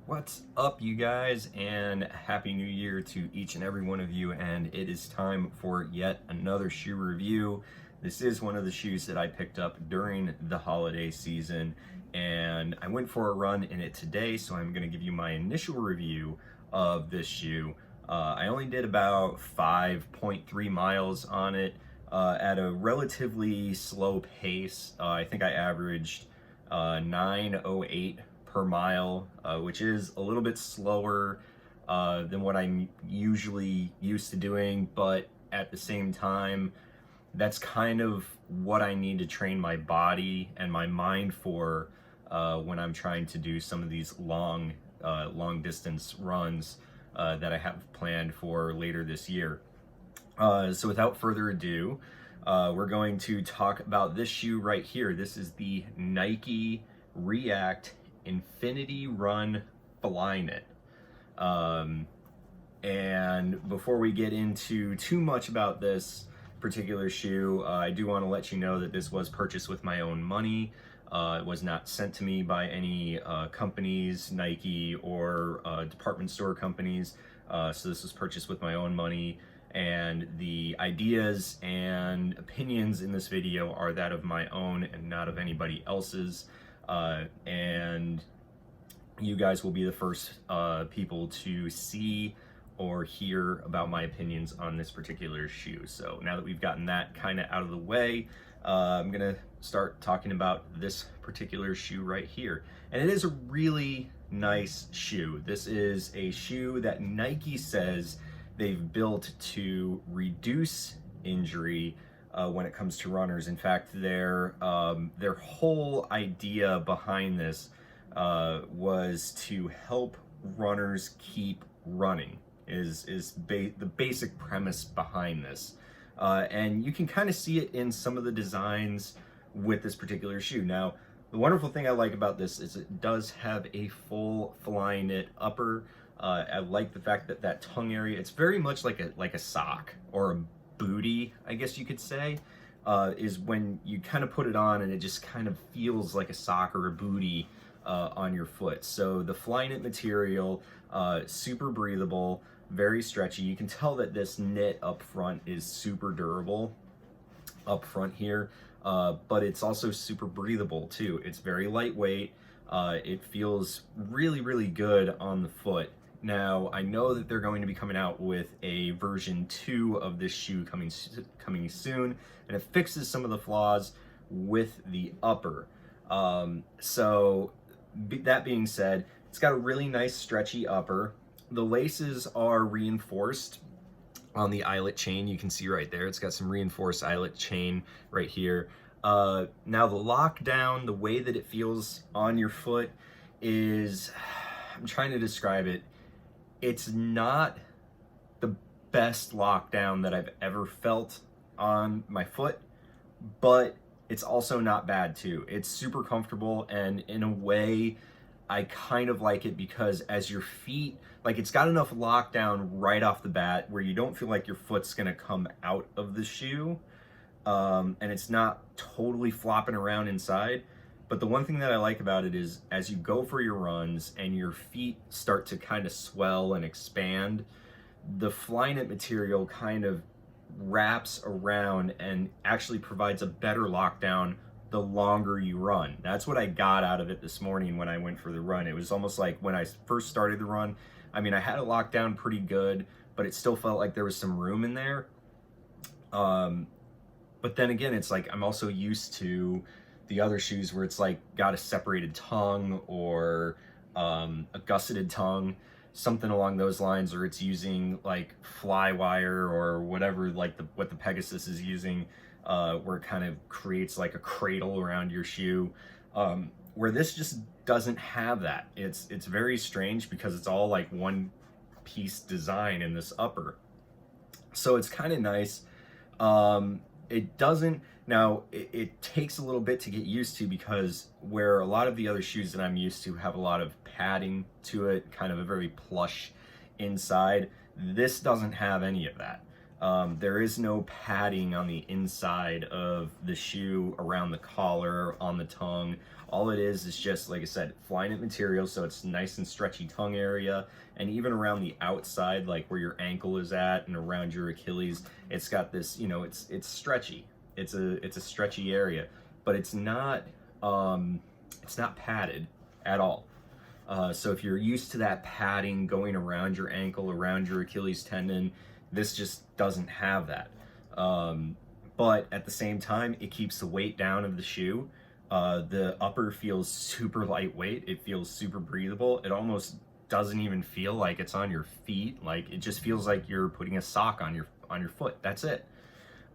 What's up, you guys, and Happy New Year to each and every one of you. And it is time for yet another shoe review. This is one of the shoes that I picked up during the holiday season, and I went for a run in it today, so I'm going to give you my initial review of this shoe. I only did about 5.3 miles on it at a relatively slow pace. I think I averaged 9:08 per mile, which is a little bit slower than what I'm usually used to doing, but at the same time, that's kind of what I need to train my body and my mind for when I'm trying to do some of these long distance runs that I have planned for later this year. So without further ado, we're going to talk about this shoe right here. This is the Nike React Infinity Run Flyknit. And before we get into too much about this particular shoe, I do want to let you know that this was purchased with my own money. It was not sent to me by any companies, Nike or department store companies. So this was purchased with my own money, and the ideas and opinions in this video are that of my own and not of anybody else's. And you guys will be the first people to see or hear about my opinions on this particular shoe. So now that we've gotten that kind of out of the way, I'm gonna start talking about this particular shoe right here. And it is a really nice shoe. This is a shoe that Nike says they've built to reduce injury when it comes to runners. In fact, their whole idea behind this was to help runners keep running. The basic premise behind this, and you can kind of see it in some of the designs with this particular shoe. Now, the wonderful thing I like about this is it does have a full Flyknit upper. I like the fact that that tongue area, it's very much like a sock or a booty, I guess you could say, is when you kind of put it on and it just kind of feels like a sock or a booty on your foot. So the Flyknit material, super breathable, very stretchy. You can tell that this knit up front is super durable up front here, but it's also super breathable too. It's very lightweight. It feels really, really good on the foot. Now, I know that they're going to be coming out with a version 2 of this shoe coming soon, and it fixes some of the flaws with the upper. That being said, it's got a really nice stretchy upper. The laces are reinforced on the eyelet chain. You can see right there, it's got some reinforced eyelet chain right here. Now the lockdown, the way that it feels on your foot is, I'm trying to describe it. It's not the best lockdown that I've ever felt on my foot, but it's also not bad too. It's super comfortable, and in a way, I kind of like it because as your feet, like, it's got enough lockdown right off the bat where you don't feel like your foot's gonna come out of the shoe, and it's not totally flopping around inside. But the one thing that I like about it is as you go for your runs and your feet start to kind of swell and expand, the Flyknit material kind of wraps around and actually provides a better lockdown the longer you run. That's what I got out of it this morning when I went for the run. It was almost like when I first started the run, I mean, I had it locked down pretty good, but it still felt like there was some room in there. But then again, it's like I'm also used to the other shoes where it's like got a separated tongue or a gusseted tongue, something along those lines, or it's using like fly wire or whatever, like what the Pegasus is using, where it kind of creates like a cradle around your shoe, where this just doesn't have that. It's very strange because it's all like one piece design in this upper. So it's kind of nice. It doesn't, now it takes a little bit to get used to, because where a lot of the other shoes that I'm used to have a lot of padding to it, kind of a very plush inside, this doesn't have any of that. There is no padding on the inside of the shoe, around the collar, on the tongue. All it is just, like I said, Flyknit material, so it's nice and stretchy tongue area, and even around the outside, like where your ankle is at and around your Achilles, it's got this, you know, it's stretchy. It's a stretchy area, but it's not padded at all. So if you're used to that padding going around your ankle, around your Achilles tendon, this just doesn't have that. But at the same time, it keeps the weight down of the shoe. The upper feels super lightweight. It feels super breathable. It almost doesn't even feel like it's on your feet. Like, it just feels like you're putting a sock on your foot. That's it.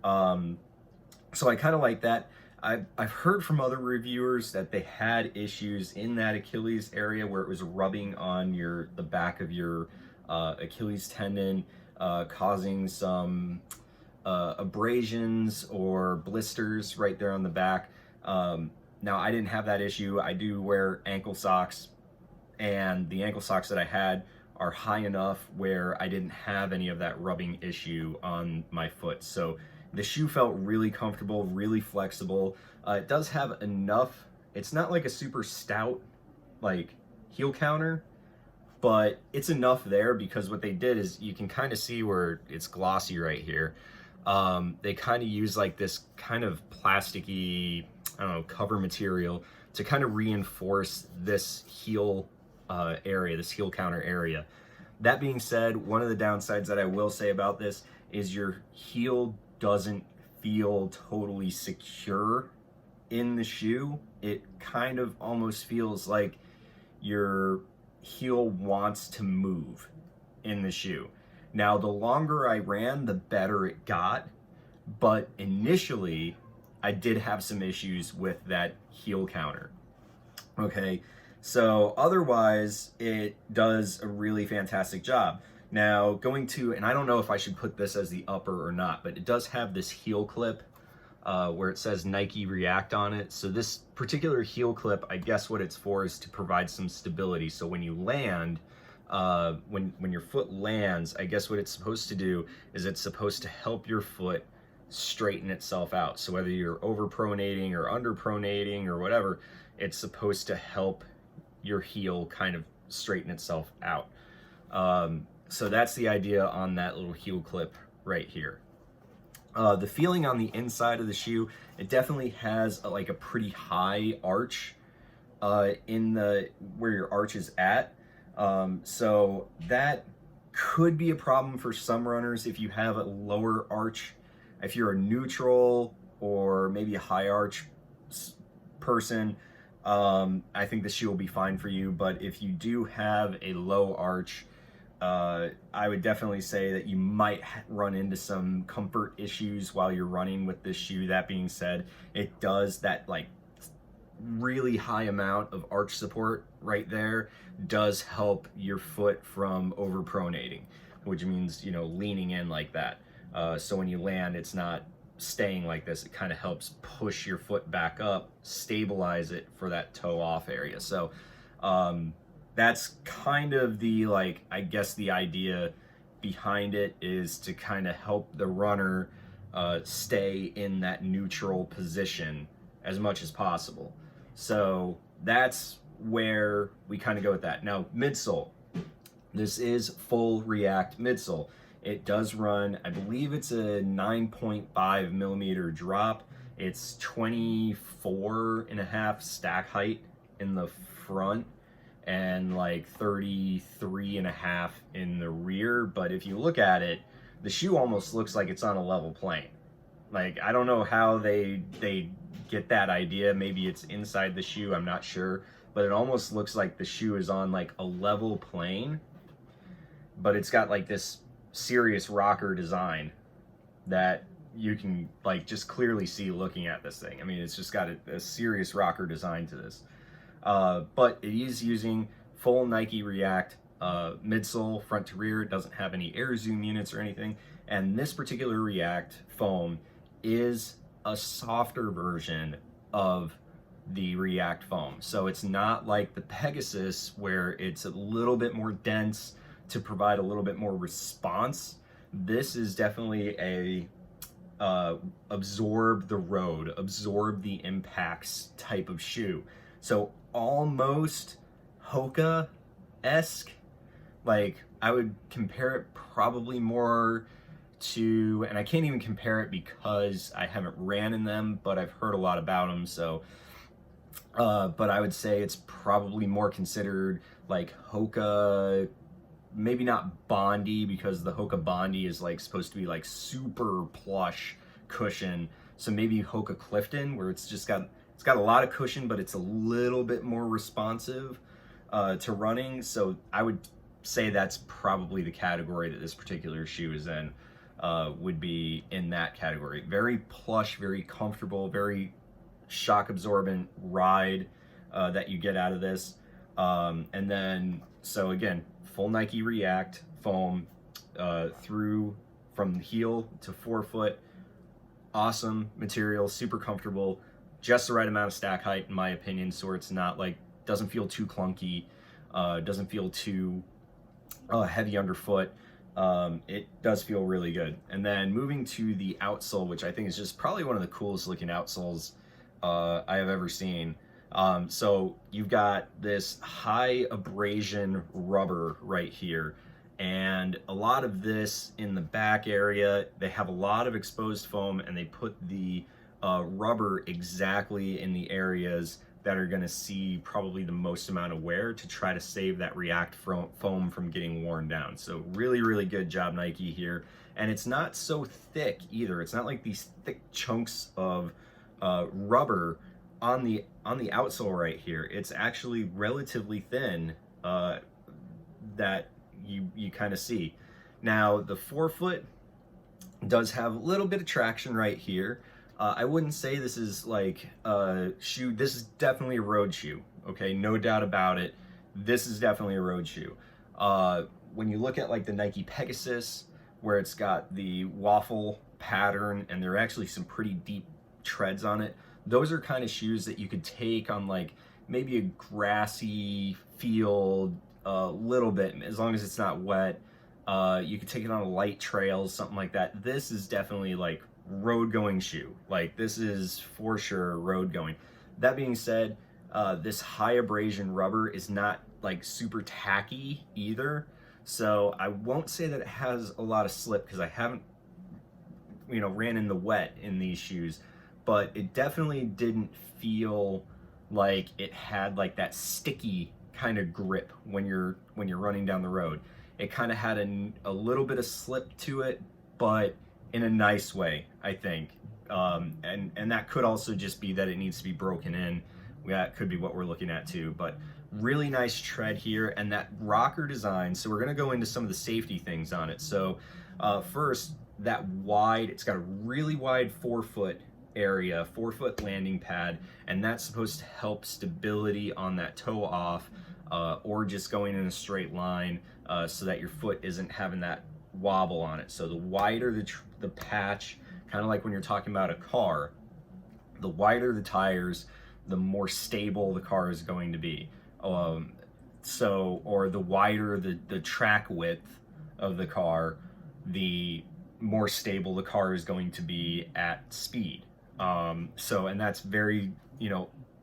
So I kind of like that. I've heard from other reviewers that they had issues in that Achilles area where it was rubbing on the back of your Achilles tendon, causing some abrasions or blisters right there on the back. Now, I didn't have that issue. I do wear ankle socks, and the ankle socks that I had are high enough where I didn't have any of that rubbing issue on my foot. So the shoe felt really comfortable, really flexible. It does have enough, it's not like a super stout like heel counter, but it's enough there because what they did is, you can kind of see where it's glossy right here. They kind of use like this kind of plasticky, I don't know, cover material to kind of reinforce this heel area, this heel counter area. That being said, one of the downsides that I will say about this is your heel doesn't feel totally secure in the shoe. It kind of almost feels like your heel wants to move in the shoe. Now, the longer I ran, the better it got, but initially I did have some issues with that heel counter. Okay, so otherwise it does a really fantastic job. Now, and I don't know if I should put this as the upper or not, but it does have this heel clip where it says Nike React on it. So this particular heel clip, I guess what it's for is to provide some stability. So when you land, when your foot lands, I guess what it's supposed to do is it's supposed to help your foot straighten itself out. So whether you're overpronating or underpronating or whatever, it's supposed to help your heel kind of straighten itself out. So that's the idea on that little heel clip right here. The feeling on the inside of the shoe, it definitely has like a pretty high arch in where your arch is at. So that could be a problem for some runners if you have a lower arch. If you're a neutral or maybe a high arch person, I think the shoe will be fine for you. But if you do have a low arch, I would definitely say that you might run into some comfort issues while you're running with this shoe. That being said, it does that like really high amount of arch support right there does help your foot from overpronating, which means, you know, leaning in like that. So when you land, it's not staying like this. It kind of helps push your foot back up, stabilize it for that toe off area. So that's kind of the, like, I guess the idea behind it is to kind of help the runner stay in that neutral position as much as possible. So that's where we kind of go with that. Now, midsole. This is full React midsole. It does run, I believe it's a 9.5 millimeter drop. It's 24.5 stack height in the front and like 33.5 in the rear. But if you look at it, the shoe almost looks like it's on a level plane. Like, I don't know how they get that idea. Maybe it's inside the shoe, I'm not sure. But it almost looks like the shoe is on like a level plane, but it's got like this serious rocker design that you can like just clearly see looking at this thing. I mean, it's just got a serious rocker design to this. But it is using full Nike React midsole, front to rear. It doesn't have any air zoom units or anything. And this particular React foam is a softer version of the React foam. So it's not like the Pegasus where it's a little bit more dense to provide a little bit more response. This is definitely a absorb the road, absorb the impacts type of shoe. So almost Hoka-esque. Like, I would compare it probably more to, and I can't even compare it because I haven't ran in them, but I've heard a lot about them. So, but I would say it's probably more considered like Hoka, maybe not Bondi, because the Hoka Bondi is like supposed to be like super plush cushion. So maybe Hoka Clifton, where it's got a lot of cushion, but it's a little bit more responsive to running. So I would say that's probably the category that this particular shoe is in. Would be in that category. Very plush, very comfortable, very shock absorbent ride that you get out of this. And then, so again, full Nike React foam through from heel to forefoot. Awesome material, super comfortable, just the right amount of stack height in my opinion, so it's not like, doesn't feel too clunky, doesn't feel too heavy underfoot. It does feel really good. And then moving to the outsole, which I think is just probably one of the coolest looking outsoles I have ever seen. So you've got this high abrasion rubber right here, and a lot of this in the back area. They have a lot of exposed foam, and they put the rubber exactly in the areas that are going to see probably the most amount of wear to try to save that React foam from getting worn down. So really, really good job, Nike, here. And it's not so thick either. It's not like these thick chunks of rubber on the outsole right here. It's actually relatively thin that you kind of see. Now the forefoot does have a little bit of traction right here. I wouldn't say this is like a shoe. This is definitely a road shoe. Okay, no doubt about it. This is definitely a road shoe. When you look at like the Nike Pegasus, where it's got the waffle pattern and there are actually some pretty deep treads on it, those are kind of shoes that you could take on like maybe a grassy field a little bit, as long as it's not wet. You could take it on a light trail, something like that. This is definitely like road going shoe. Like, this is for sure road going. That being said, this high abrasion rubber is not like super tacky either. So I won't say that it has a lot of slip, because I haven't, ran in the wet in these shoes, but it definitely didn't feel like it had like that sticky kind of grip when you're running down the road. It kind of had a little bit of slip to it, but in a nice way, I think. And that could also just be that it needs to be broken in. That could be what we're looking at too, but really nice tread here. And that rocker design, so we're gonna go into some of the safety things on it. So first, that wide, it's got a really wide forefoot area, forefoot landing pad, and that's supposed to help stability on that toe off, or just going in a straight line, so that your foot isn't having that wobble on it. So the wider the patch, kind of like when you're talking about a car, the wider the tires, the more stable the car is going to be. Or the wider the track width of the car, the more stable the car is going to be at speed. And that's very,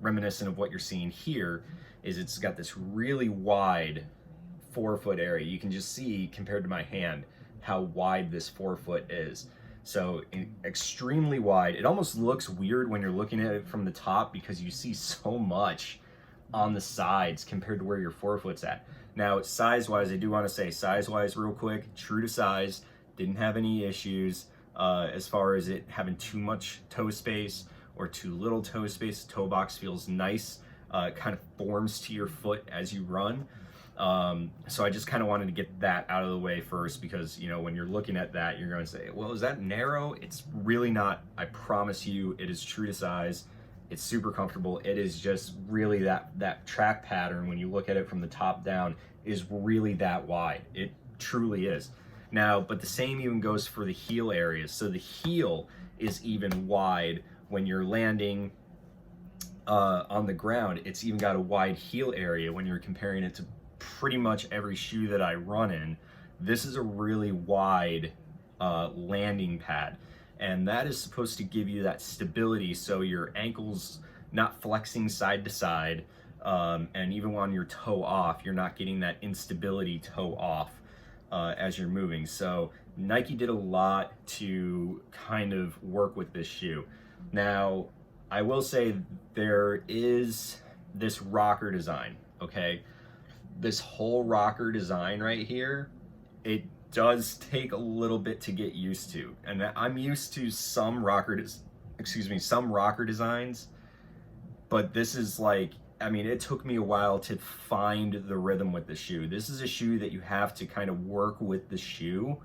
reminiscent of what you're seeing here. Is it's got this really wide forefoot area. You can just see, compared to my hand, how wide this forefoot is. So extremely wide. It almost looks weird when you're looking at it from the top, because you see so much on the sides compared to where your forefoot's at. Now, size-wise, I do want to say, size-wise real quick, true to size, didn't have any issues as far as it having too much toe space or too little toe space. The toe box feels nice, kind of forms to your foot as you run. So I just kind of wanted to get that out of the way first, because when you're looking at that, you're going to say, well, is that narrow? It's really not. I promise you, it is true to size. It's super comfortable. It is just really that track pattern, when you look at it from the top down, is really that wide. It truly is. Now, but the same even goes for the heel areas. So the heel is even wide when you're landing on the ground. It's even got a wide heel area when you're comparing it to pretty much every shoe that I run in. This is a really wide landing pad. And that is supposed to give you that stability so your ankle's not flexing side to side. And even on your toe off, you're not getting that instability toe off as you're moving. So Nike did a lot to kind of work with this shoe. Now, I will say there is this rocker design, okay? This whole rocker design right here, it does take a little bit to get used to. And I'm used to some rocker designs, but this is like, I mean, it took me a while to find the rhythm with the shoe. This is a shoe that you have to kind of work with the shoe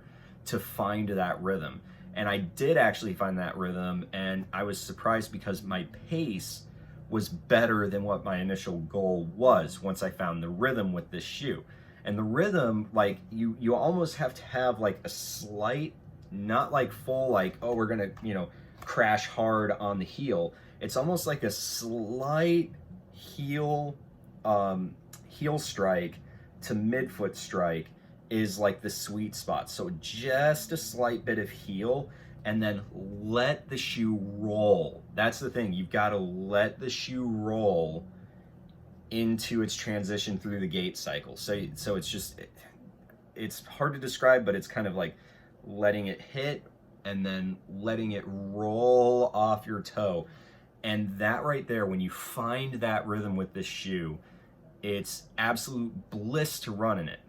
to find that rhythm. And I did actually find that rhythm, and I was surprised because my pace was better than what my initial goal was once I found the rhythm with this shoe. And the rhythm, like, you almost have to have like a slight, not like full, like, oh, we're gonna, you know, crash hard on the heel. It's almost like a slight heel strike to midfoot strike is like the sweet spot. So just a slight bit of heel, and then let the shoe roll. That's the thing. You've got to let the shoe roll into its transition through the gait cycle. So it's just, it's hard to describe, but it's kind of like letting it hit and then letting it roll off your toe. And that right there, when you find that rhythm with this shoe, it's absolute bliss to run in it.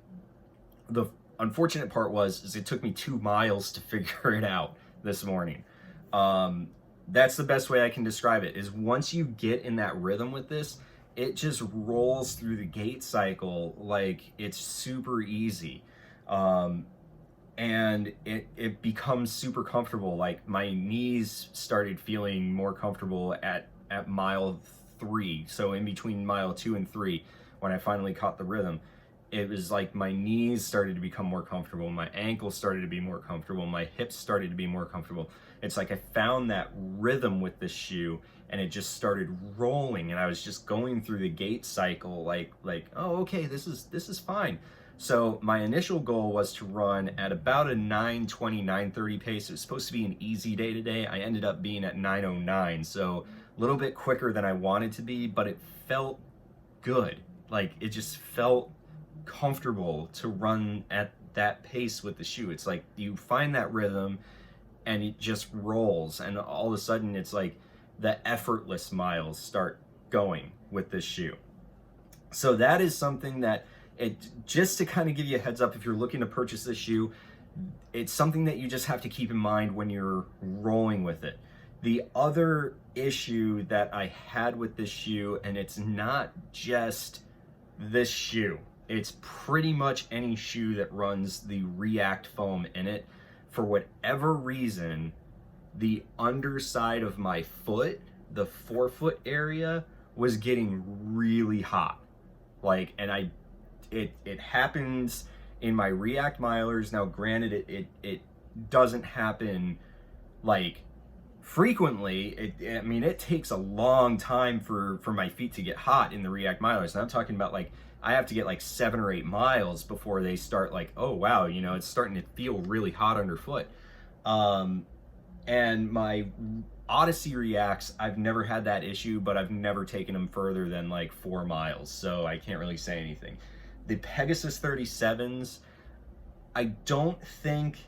The unfortunate part is it took me 2 miles to figure it out this morning. That's the best way I can describe it, is once you get in that rhythm with this, it just rolls through the gait cycle like it's super easy. And it becomes super comfortable. Like my knees started feeling more comfortable at mile 3. So in between mile 2 and 3, when I finally caught the rhythm, it was like my knees started to become more comfortable, my ankles started to be more comfortable, my hips started to be more comfortable. It's like I found that rhythm with this shoe, and it just started rolling, and I was just going through the gait cycle like oh, okay, this is fine. So my initial goal was to run at about a 9:20, 9:30 pace. It was supposed to be an easy day today. I ended up being at 9:09, so a little bit quicker than I wanted to be, but it felt good. Like it just felt comfortable to run at that pace with the shoe. It's like you find that rhythm and it just rolls, and all of a sudden it's like the effortless miles start going with this shoe. So that is something that, just to kind of give you a heads up, if you're looking to purchase this shoe, it's something that you just have to keep in mind when you're rolling with it. The other issue that I had with this shoe, and it's not just this shoe, it's pretty much any shoe that runs the React foam in it, for whatever reason, the underside of my foot, the forefoot area, was getting really hot. Like, and it happens in my React milers. Now granted, it doesn't happen like frequently. I mean, it takes a long time for my feet to get hot in the React milers, and I'm talking about like I have to get like 7 or 8 miles before they start like, oh wow, you know, it's starting to feel really hot underfoot. And my Odyssey Reacts, I've never had that issue, but I've never taken them further than like 4 miles, so I can't really say anything. The Pegasus 37s, I don't think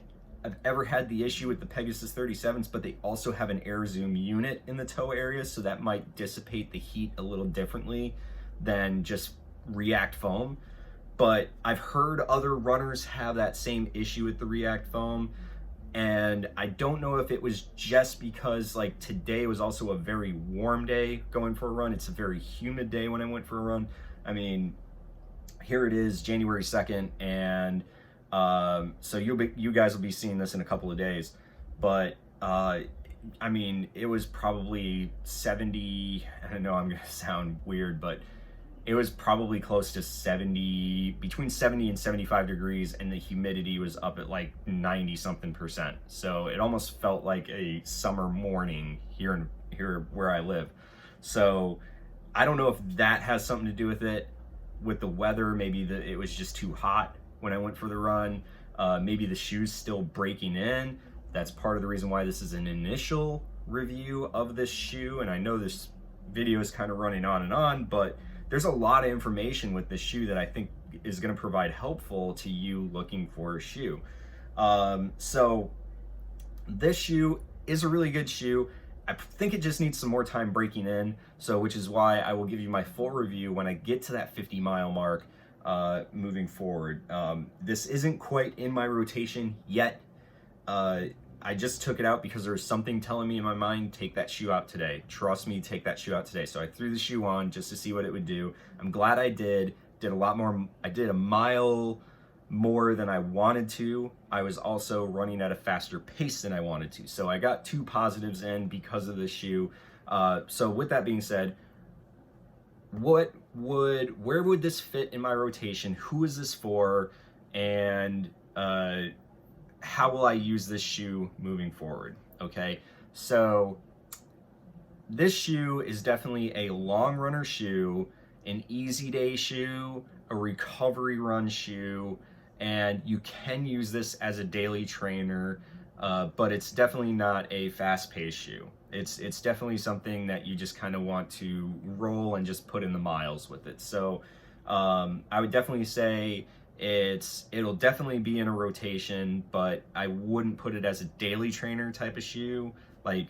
I've ever had the issue with the Pegasus 37s, but they also have an air zoom unit in the toe area, so that might dissipate the heat a little differently than just React foam. But I've heard other runners have that same issue with the React foam, and I don't know if it was just because like today was also a very warm day going for a run. It's a very humid day when I went for a run. I mean, here it is, January 2nd, and so you guys will be seeing this in a couple of days. But I mean, it was probably 70, I know I'm gonna sound weird, but it was probably close to 70, between 70 and 75 degrees, and the humidity was up at like 90 something percent. So it almost felt like a summer morning here where I live. So I don't know if that has something to do with it, with the weather. Maybe it was just too hot when I went for the run. Maybe the shoe's still breaking in. That's part of the reason why this is an initial review of this shoe. And I know this video is kind of running on and on, but there's a lot of information with this shoe that I think is going to provide helpful to you looking for a shoe. So this shoe is a really good shoe. I think it just needs some more time breaking in, so which is why I will give you my full review when I get to that 50-mile mark moving forward. This isn't quite in my rotation yet. I just took it out because there was something telling me in my mind, take that shoe out today. Trust me, take that shoe out today. So I threw the shoe on just to see what it would do. I'm glad I did. Did a lot more. I did a mile more than I wanted to. I was also running at a faster pace than I wanted to. So I got 2 positives in because of this shoe. So with that being said, where would this fit in my rotation? Who is this for? And how will I use this shoe moving forward? Okay, so this shoe is definitely a long runner shoe, an easy day shoe, a recovery run shoe, and you can use this as a daily trainer, but it's definitely not a fast-paced shoe. It's definitely something that you just kind of want to roll and just put in the miles with it. So I would definitely say it'll definitely be in a rotation, but I wouldn't put it as a daily trainer type of shoe, like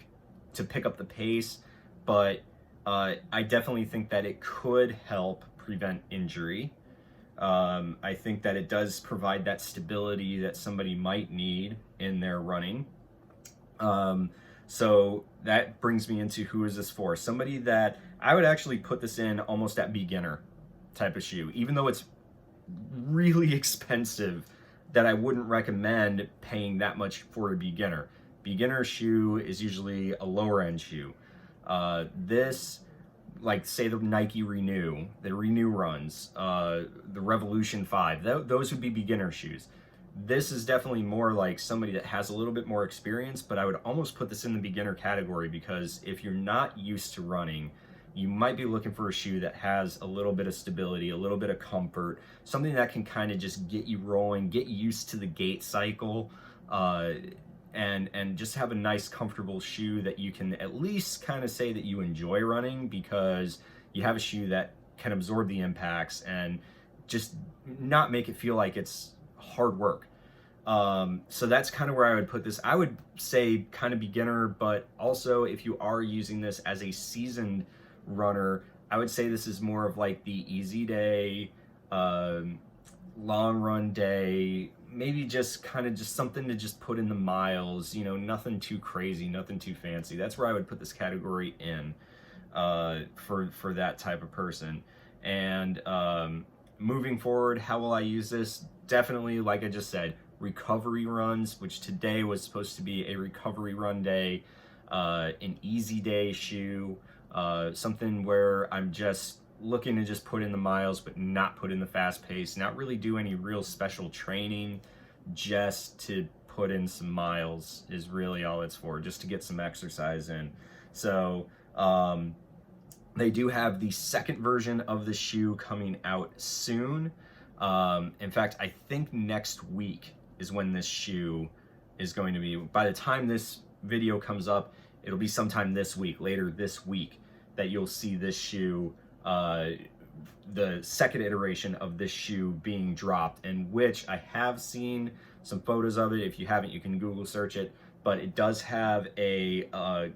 to pick up the pace. But I definitely think that it could help prevent injury. I think that it does provide that stability that somebody might need in their running. So that brings me into who is this for? Somebody that I would actually put this in almost at beginner type of shoe, even though it's really expensive, that I wouldn't recommend paying that much for a beginner. Beginner shoe is usually a lower end shoe. This, like say the Nike Renew, the Renew runs, the Revolution 5, those would be beginner shoes. This is definitely more like somebody that has a little bit more experience, but I would almost put this in the beginner category, because if you're not used to running, you might be looking for a shoe that has a little bit of stability, a little bit of comfort, something that can kind of just get you rolling, get used to the gait cycle, and just have a nice, comfortable shoe that you can at least kind of say that you enjoy running, because you have a shoe that can absorb the impacts and just not make it feel like it's hard work. So that's kind of where I would put this. I would say kind of beginner, but also if you are using this as a seasoned runner, I would say this is more of like the easy day, long run day, maybe just kind of just something to just put in the miles, you know, nothing too crazy, nothing too fancy. That's where I would put this category in, for that type of person. And moving forward, how will I use this? Definitely, like I just said, recovery runs, which today was supposed to be a recovery run day, an easy day shoe, something where I'm just looking to just put in the miles but not put in the fast pace, not really do any real special training, just to put in some miles is really all it's for, just to get some exercise in. So they do have the second version of the shoe coming out soon. In fact, I think next week is when this shoe is going to be. By the time this video comes up, it'll be sometime this week, later this week, that you'll see this shoe, the second iteration of this shoe being dropped, in which I have seen some photos of it. If you haven't, you can Google search it. But it does have a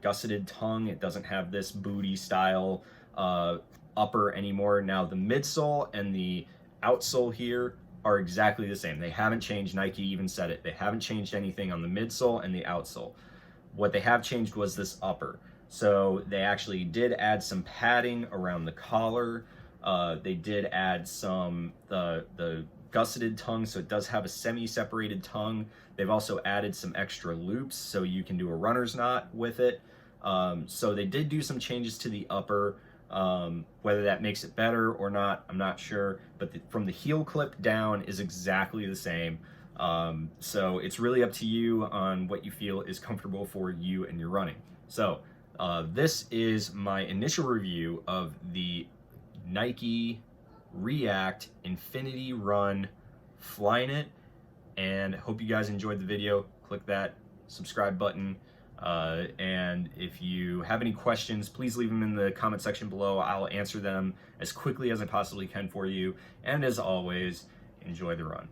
gusseted tongue. It doesn't have this booty style upper anymore. Now the midsole and the outsole here are exactly the same. They haven't changed. Nike even said it. They haven't changed anything on the midsole and the outsole. What they have changed was this upper. So they actually did add some padding around the collar. They did add some the gusseted tongue, so it does have a semi-separated tongue. They've also added some extra loops so you can do a runner's knot with it. So they did do some changes to the upper. Whether that makes it better or not, I'm not sure. But from the heel clip down is exactly the same. So it's really up to you on what you feel is comfortable for you and your running. So this is my initial review of the Nike React Infinity Run Flyknit. and hope you guys enjoyed the video. Click that subscribe button. And if you have any questions, please leave them in the comment section below. I'll answer them as quickly as I possibly can for you. And as always, enjoy the run.